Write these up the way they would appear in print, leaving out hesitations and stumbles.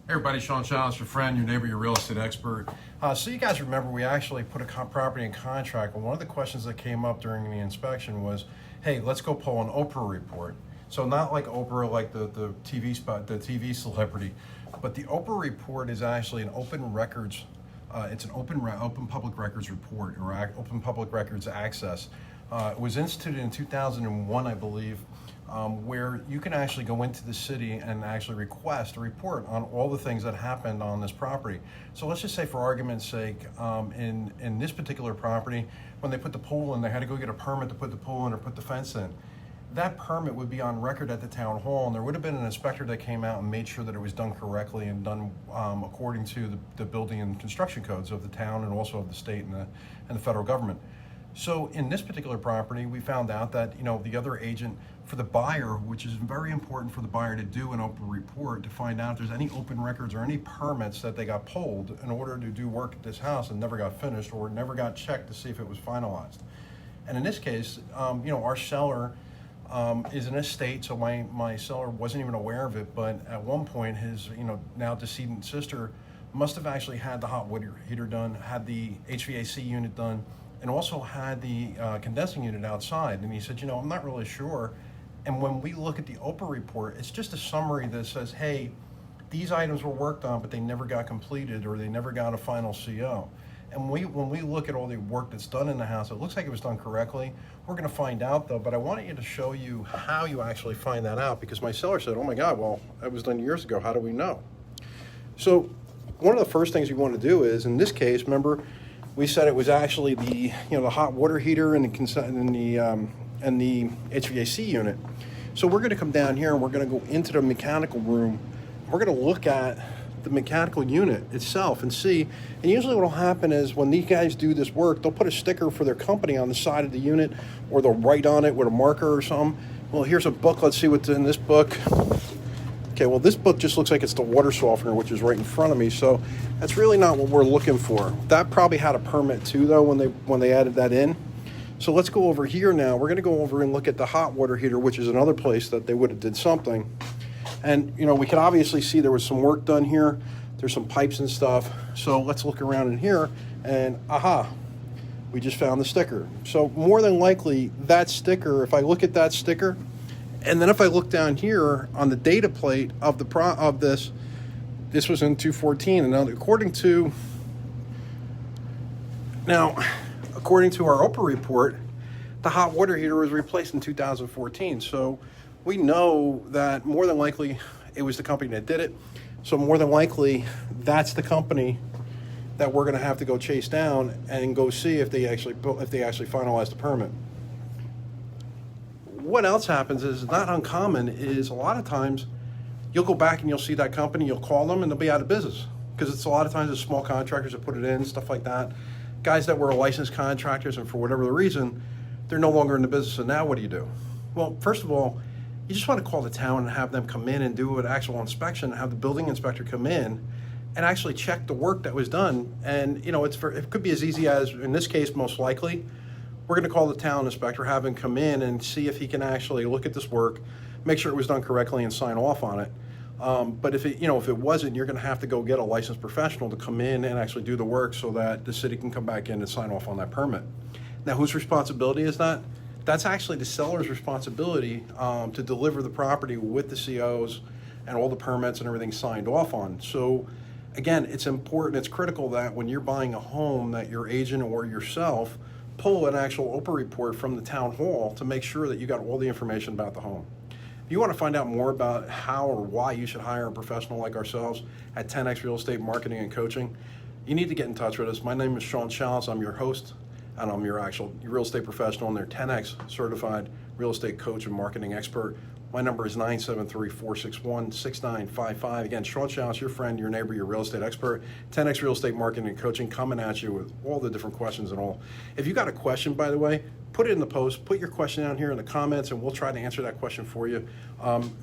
Hey everybody, Sean Childs, your friend, your neighbor, your real estate expert. So you guys remember we actually put a property in contract, and one of the questions that came up during the inspection was, hey, let's go pull an Oprah report. So not like Oprah, like the TV spot, the TV celebrity, but the Oprah report is actually an open records, it's an open public records report, or open public records access. It was instituted in 2001, I believe, where you can actually go into the city and actually request a report on all the things that happened on this property. So let's just say, for argument's sake, in this particular property, when they put the pool in, they had to go get a permit to put the pool in or put the fence in. That permit would be on record at the town hall, and there would have been an inspector that came out and made sure that it was done correctly and done according to the building and construction codes of the town and also of the state and the federal government. So in this particular property, we found out that, you know, the other agent for the buyer, which is very important for the buyer to do an open report to find out if there's any open records or any permits that they got pulled in order to do work at this house and never got finished or never got checked to see if it was finalized. And in this case, you know, our seller is an estate, so my seller wasn't even aware of it, but at one point his, you know, now decedent sister must have actually had the hot water heater done, had the HVAC unit done, and also had the condensing unit outside. And he said, you know, I'm not really sure. And when we look at the Oprah report, it's just a summary that says, hey, these items were worked on, but they never got completed or they never got a final CO. And when we look at all the work that's done in the house, it looks like it was done correctly. We're going to find out, though, but I wanted you to show you how you actually find that out, because my seller said, oh my God, well, that was done years ago. How do we know? So one of the first things you want to do is, in this case, remember, we said it was actually the the hot water heater and the HVAC unit. So we're going to come down here and we're going to go into the mechanical room. We're going to look at the mechanical unit itself and see. And usually what will happen is when these guys do this work, they'll put a sticker for their company on the side of the unit, or they'll write on it with a marker or something. Well, here's a book. Let's see what's in this book. Okay, well, this book just looks like it's the water softener, which is right in front of me. So that's really not what we're looking for. That probably had a permit too, though, when they added that in. So let's go over here now. We're going to go over and look at the hot water heater, which is another place that they would have did something. And, you know, we can obviously see there was some work done here. There's some pipes and stuff. So let's look around in here and, aha, we just found the sticker. So more than likely that sticker, if I look at that sticker, and then if I look down here on the data plate of this was in 2014. And now according to our Oprah report, the hot water heater was replaced in 2014. So we know that more than likely it was the company that did it. So more than likely that's the company that we're going to have to go chase down and go see if they actually finalized the permit. What else happens is, not uncommon, is a lot of times you'll go back and you'll see that company, you'll call them, and they'll be out of business, because it's a lot of times it's small contractors that put it in, stuff like that. Guys that were licensed contractors, and for whatever the reason, they're no longer in the business. And now what do? Well, first of all, you just want to call the town and have them come in and do an actual inspection, have the building inspector come in and actually check the work that was done. And, you know, it could be as easy as, in this case, most likely, we're going to call the town inspector, have him come in and see if he can actually look at this work, make sure it was done correctly, and sign off on it. But if it wasn't, you're going to have to go get a licensed professional to come in and actually do the work so that the city can come back in and sign off on that permit. Now, whose responsibility is that? That's actually the seller's responsibility, to deliver the property with the COs and all the permits and everything signed off on. So again, it's important, it's critical that when you're buying a home, that your agent or yourself pull an actual Oprah report from the town hall to make sure that you got all the information about the home. If you want to find out more about how or why you should hire a professional like ourselves at 10X Real Estate Marketing and Coaching, you need to get in touch with us. My name is Sean Childs. I'm your host, and I'm your actual real estate professional and their 10X certified real estate coach and marketing expert. My number is 973-461-6955. Again, Sean Childs, your friend, your neighbor, your real estate expert. 10X Real Estate Marketing and Coaching, coming at you with all the different questions and all. If you got a question, by the way, put it in the post. Put your question down here in the comments, and we'll try to answer that question for you.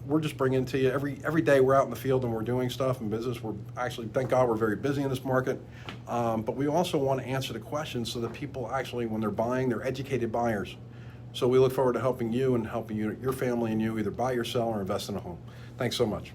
We're just bringing to you every day we're out in the field and we're doing stuff in business. We're actually, thank God, we're very busy in this market. But we also want to answer the questions so that people actually, when they're buying, they're educated buyers. So we look forward to helping you and helping you, your family, and you either buy or sell or invest in a home. Thanks so much.